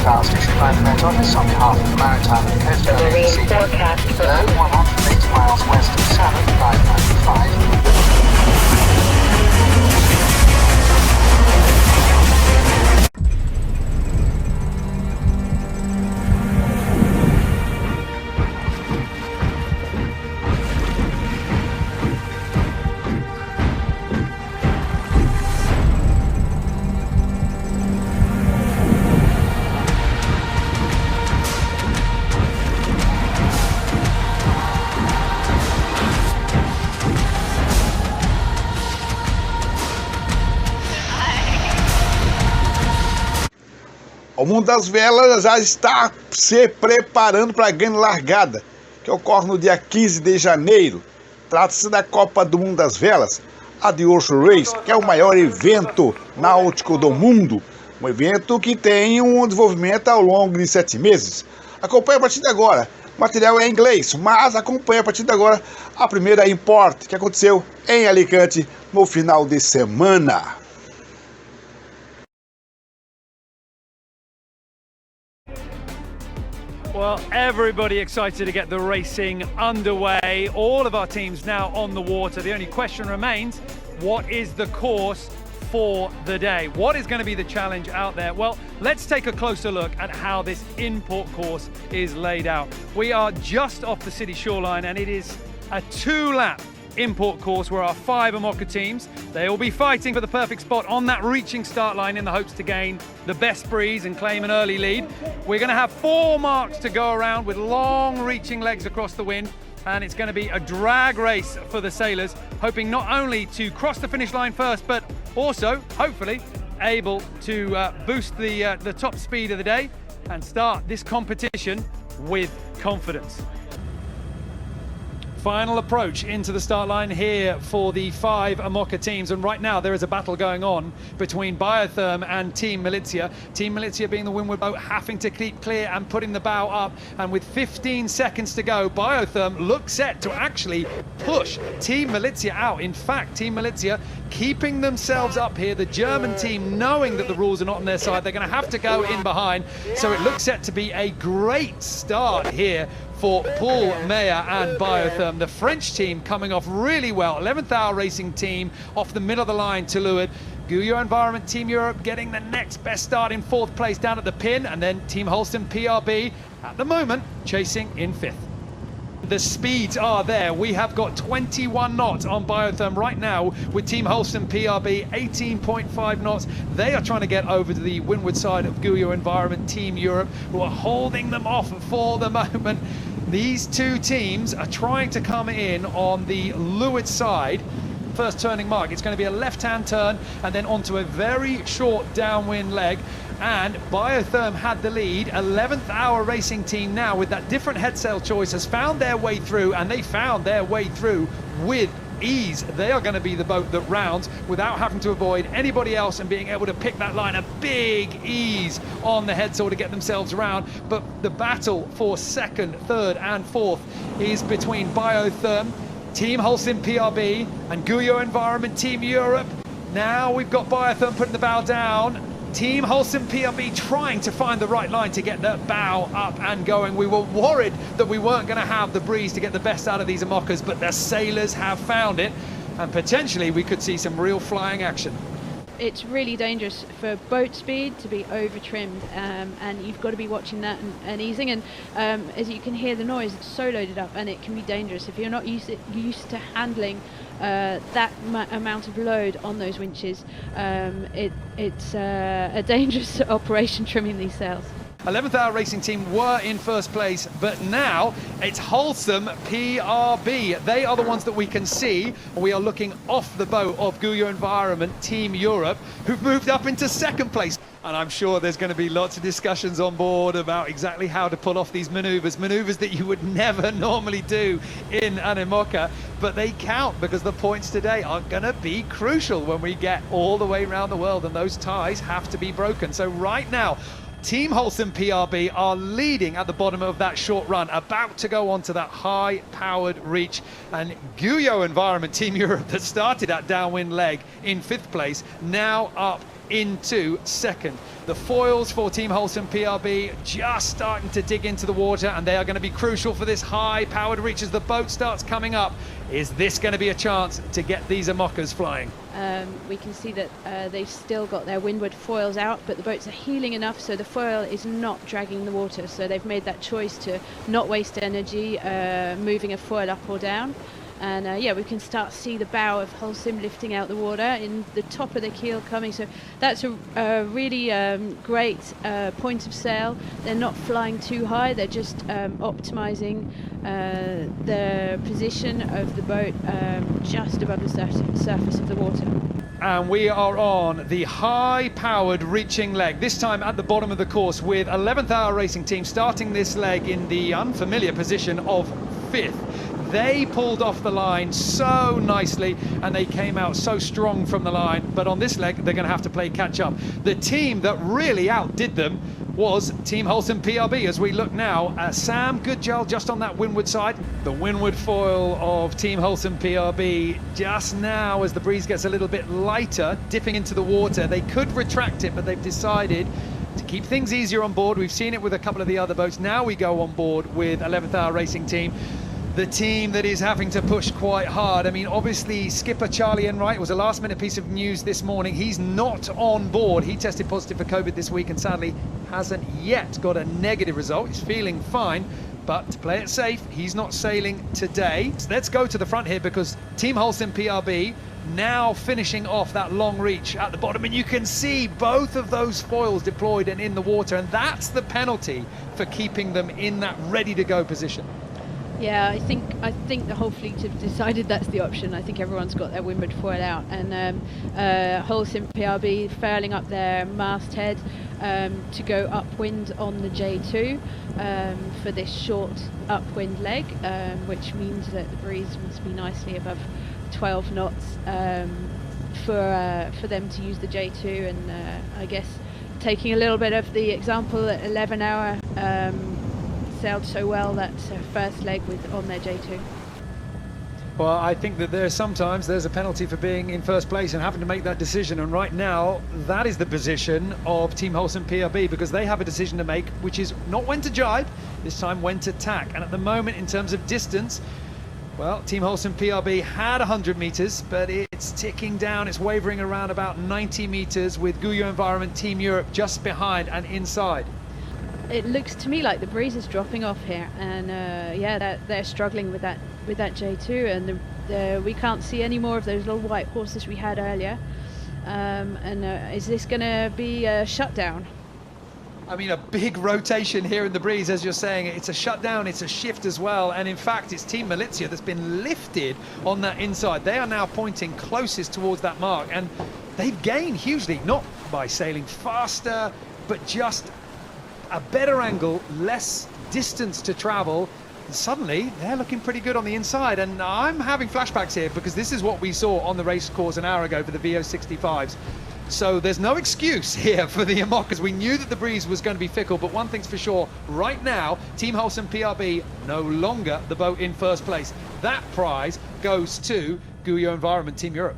forecast issued by the Met Office on behalf of the Maritime and Coastal Agency. Low 180 miles west of Salmon, 595. O mundo das velas já está se preparando para a grande largada, que ocorre no dia 15 de janeiro. Trata-se da Copa do Mundo das Velas, a The Ocean Race, que é o maior evento náutico do mundo. Um evento que tem um desenvolvimento ao longo de 7 meses. Acompanhe a partir de agora. O material é em inglês, mas acompanhe a partir de agora a primeira import, que aconteceu em Alicante no final de semana. Well, everybody excited to get the racing underway. All of our teams now on the water. The only question remains, what is the course for the day? What is going to be the challenge out there? Well, let's take a closer look at how this import course is laid out. We are just off the city shoreline and it is a 2-lap import course where our 5 Amoca teams, they will be fighting for the perfect spot on that reaching start line in the hopes to gain the best breeze and claim an early lead. We're going to have 4 marks to go around with long reaching legs across the wind, and it's going to be a drag race for the sailors, hoping not only to cross the finish line first but also hopefully able to boost the top speed of the day and start this competition with confidence. Final approach into the start line here for the 5 Amoca teams, and right now there is a battle going on between Biotherm and Team Militia. Team Militia being the windward boat, having to keep clear and putting the bow up, and with 15 seconds to go, Biotherm looks set to actually push Team Militia out. In fact, Team Militia keeping themselves up here, the German team knowing that the rules are not on their side, they're going to have to go in behind, so it looks set to be a great start here for Paul Meyer and Biotherm. The French team coming off really well. 11th Hour Racing team off the middle of the line to leeward. Guyot Environment Team Europe getting the next best start in 4th place down at the pin, and then Team Holston PRB at the moment chasing in 5th. The speeds are there. We have got 21 knots on Biotherm right now with Team Holston PRB 18.5 knots. They are trying to get over to the windward side of Guyot Environment Team Europe, who are holding them off for the moment. These 2 teams are trying to come in on the leeward side. First turning mark, it's going to be a left-hand turn and then onto a very short downwind leg, and Biotherm had the lead. 11th Hour Racing team now with that different head sail choice has found their way through, and they found their way through with ease. They are going to be the boat that rounds without having to avoid anybody else and being able to pick that line. A big ease on the head sail to get themselves around, but the battle for 2nd, 3rd and 4th is between Biotherm, Team Holston PRB and Guyot Environment Team Europe. Now we've got Biotherm putting the bow down. Team Holston PRB trying to find the right line to get the bow up and going. We were worried that we weren't going to have the breeze to get the best out of these Amocas, but the sailors have found it, and potentially we could see some real flying action. It's really dangerous for boat speed to be over trimmed, and you've got to be watching that and easing, and as you can hear the noise, it's so loaded up and it can be dangerous if you're not used to handling that amount of load on those winches. It's a dangerous operation trimming these sails. 11th Hour Racing team were in 1st place, but now it's Holston PRB. They are the ones that we can see. We are looking off the boat of Guyot Environment Team Europe, who've moved up into 2nd place. And I'm sure there's going to be lots of discussions on board about exactly how to pull off these maneuvers that you would never normally do in an Amoca, but they count because the points today are going to be crucial when we get all the way around the world, and those ties have to be broken. So right now, Team Holston PRB are leading at the bottom of that short run, about to go on to that high-powered reach. And Guyot Environment Team Europe that started at downwind leg in 5th place, now up into second. The foils for Team Holcim PRB just starting to dig into the water, and they are going to be crucial for this high-powered reach as the boat starts coming up. Is this going to be a chance to get these Amoccas flying? We can see that they've still got their windward foils out, but the boats are heeling enough so the foil is not dragging the water. So they've made that choice to not waste energy moving a foil up or down. And yeah, we can start to see the bow of Holcim lifting out the water in the top of the keel coming. So that's a really great point of sail. They're not flying too high. They're just optimizing the position of the boat just above the surface of the water. And we are on the high-powered reaching leg, this time at the bottom of the course with 11th Hour Racing Team starting this leg in the unfamiliar position of 5th. They pulled off the line so nicely and they came out so strong from the line, but on this leg they're going to have to play catch up. The team that really outdid them was Team Holcim PRB. As we look now, Sam Goodgel just on that windward side. The windward foil of Team Holcim PRB just now, as the breeze gets a little bit lighter, dipping into the water. They could retract it, but they've decided to keep things easier on board. We've seen it with a couple of the other boats. Now we go on board with 11th Hour Racing Team, the team that is having to push quite hard. I mean, obviously, skipper Charlie Enright was a last-minute piece of news this morning. He's not on board. He tested positive for COVID this week and sadly hasn't yet got a negative result. He's feeling fine, but to play it safe, he's not sailing today. So let's go to the front here because Team Holcim PRB now finishing off that long reach at the bottom, and you can see both of those foils deployed and in the water, and that's the penalty for keeping them in that ready-to-go position. Yeah, I think the whole fleet have decided that's the option. I think everyone's got their windward foil out, and Holcim PRB furling up their masthead to go upwind on the J2 for this short upwind leg, which means that the breeze must be nicely above 12 knots for them to use the J2, and I guess taking a little bit of the example at 11 Hour sailed so well that first leg on their J2. Well, I think that there's a penalty for being in first place and having to make that decision, and right now that is the position of Team Holcim PRB, because they have a decision to make, which is not when to jibe, this time when to tack. And at the moment, in terms of distance, well, Team Holcim PRB had 100 meters, but it's ticking down. It's wavering around about 90 meters with Guyot Environment Team Europe just behind and inside. It looks to me like the breeze is dropping off here, and yeah, they're struggling with that J2, and we can't see any more of those little white horses we had earlier. Is this going to be a shutdown? I mean, a big rotation here in the breeze, as you're saying. It's a shutdown, it's a shift as well, and in fact it's Team Milizia that's been lifted on that inside. They are now pointing closest towards that mark, and they've gained hugely, not by sailing faster, but just a better angle, less distance to travel. And suddenly they're looking pretty good on the inside, and I'm having flashbacks here because this is what we saw on the race course an hour ago for the VO65s. So there's no excuse here for the Amoccas. We knew that the breeze was going to be fickle, but one thing's for sure, right now Team Holcim PRB no longer the boat in first place. That prize goes to Guyot Environment Team Europe.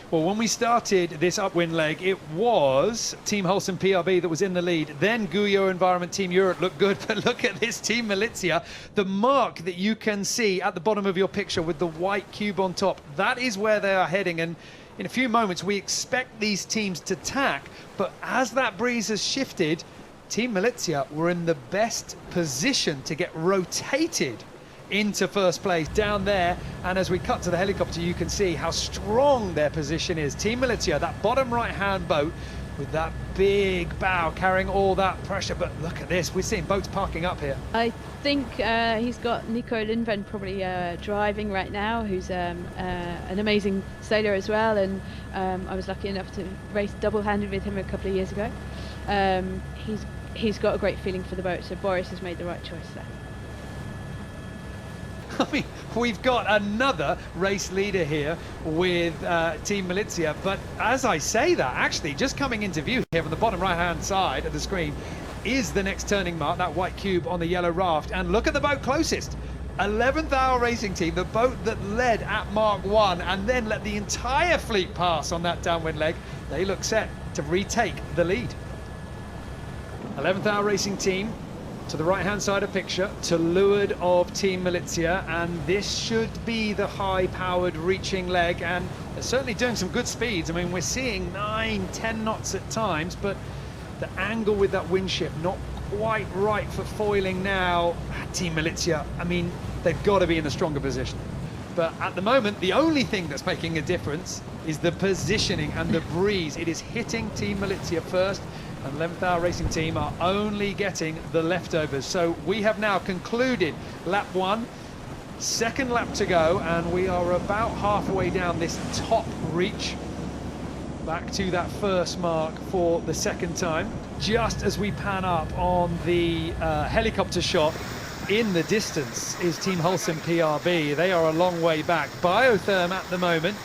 Well, when we started this upwind leg, it was Team Holcim PRB that was in the lead. Then Guyot Environment Team Europe looked good, but look at this Team Milizia. The mark that you can see at the bottom of your picture with the white cube on top, that is where they are heading. And in a few moments, we expect these teams to tack. But as that breeze has shifted, Team Milizia were in the best position to get rotated into first place down there, and as we cut to the helicopter you can see how strong their position is. Team Milizia, that bottom right hand boat with that big bow carrying all that pressure, but look at this, we're seeing boats parking up here. I think he's got Nico Lindven probably driving right now, who's an amazing sailor as well, and I was lucky enough to race double-handed with him a couple of years ago. He's got a great feeling for the boat, so Boris has made the right choice there. I mean, we've got another race leader here with Team Milizia, but as I say that, actually, just coming into view here on the bottom right-hand side of the screen is the next turning mark, that white cube on the yellow raft, and look at the boat closest. 11th Hour Racing Team, the boat that led at Mark 1 and then let the entire fleet pass on that downwind leg, they look set to retake the lead. 11th Hour Racing Team to the right-hand side of picture, to leeward of Team Milizia, and this should be the high-powered reaching leg, and they're certainly doing some good speeds. I mean, we're seeing 9-10 knots at times, but the angle with that wind shift not quite right for foiling now. Team Milizia, I mean, they've got to be in the stronger position. But at the moment, the only thing that's making a difference is the positioning and the breeze. It is hitting Team Milizia first, and 11th Hour Racing Team are only getting the leftovers. So we have now concluded lap 1, second lap to go, and we are about halfway down this top reach, back to that first mark for the second time. Just as we pan up on the helicopter shot, in the distance is Team Holcim PRB. They are a long way back. Biotherm at the moment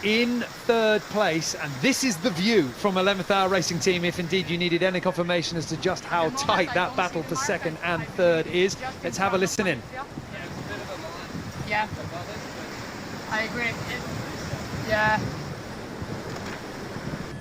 in third place, and this is the view from 11th Hour Racing Team, if indeed you needed any confirmation as to just how tight that battle for second and third is. Let's have a listen in. Yeah, I agree. Yeah.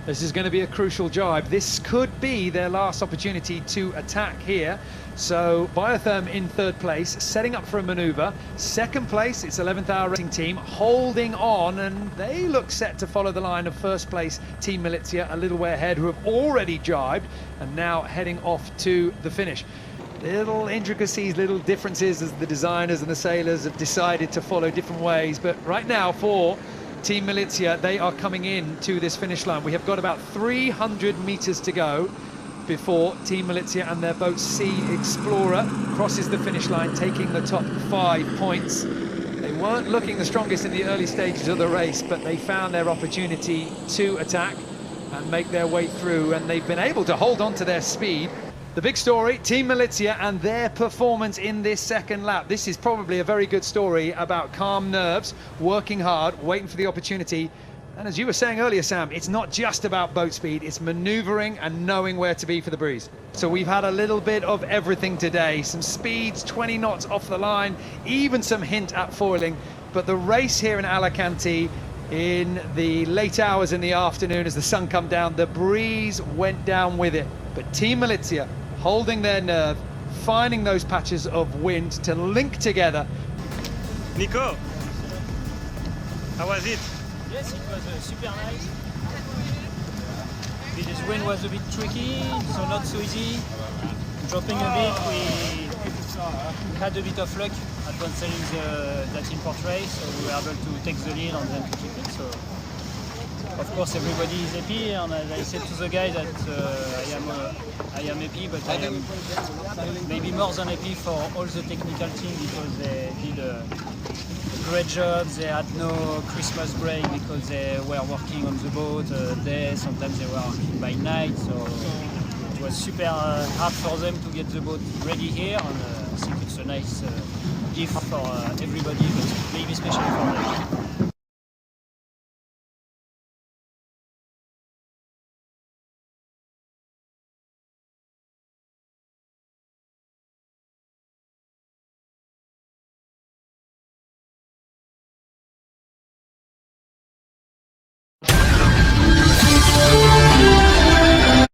This is going to be a crucial jibe. This could be their last opportunity to attack here. So Biotherm in third place, setting up for a maneuver. Second place, it's 11th Hour Racing Team, holding on, and they look set to follow the line of first place Team Milizia, a little way ahead, who have already jibed and now heading off to the finish. Little intricacies, little differences as the designers and the sailors have decided to follow different ways. But right now for Team Milizia, they are coming in to this finish line. We have got about 300 meters to go before Team Milizia and their boat Sea Explorer crosses the finish line, taking the top 5 points. They weren't looking the strongest in the early stages of the race, but they found their opportunity to attack and make their way through, and they've been able to hold on to their speed. The big story, Team Milizia and their performance in this second lap. This is probably a very good story about calm nerves, working hard, waiting for the opportunity. And as you were saying earlier, Sam, it's not just about boat speed, it's maneuvering and knowing where to be for the breeze. So we've had a little bit of everything today. Some speeds, 20 knots off the line, even some hint at foiling. But the race here in Alicante, in the late hours in the afternoon as the sun come down, the breeze went down with it. But Team Milizia holding their nerve, finding those patches of wind to link together. Nico, how was it? Yes, it was super nice. This wind was a bit tricky, so not so easy. Dropping a bit, we had a bit of luck at cancelling that import race, so we were able to take the lead and then to keep it. So, of course, everybody is happy, and as I said to the guy that I am happy, but I am maybe more than happy for all the technical team, because they did a great job. They had no Christmas break because they were working on the boat day, sometimes they were working by night, so it was super hard for them to get the boat ready here, and I think it's a nice gift for everybody, but maybe especially for them.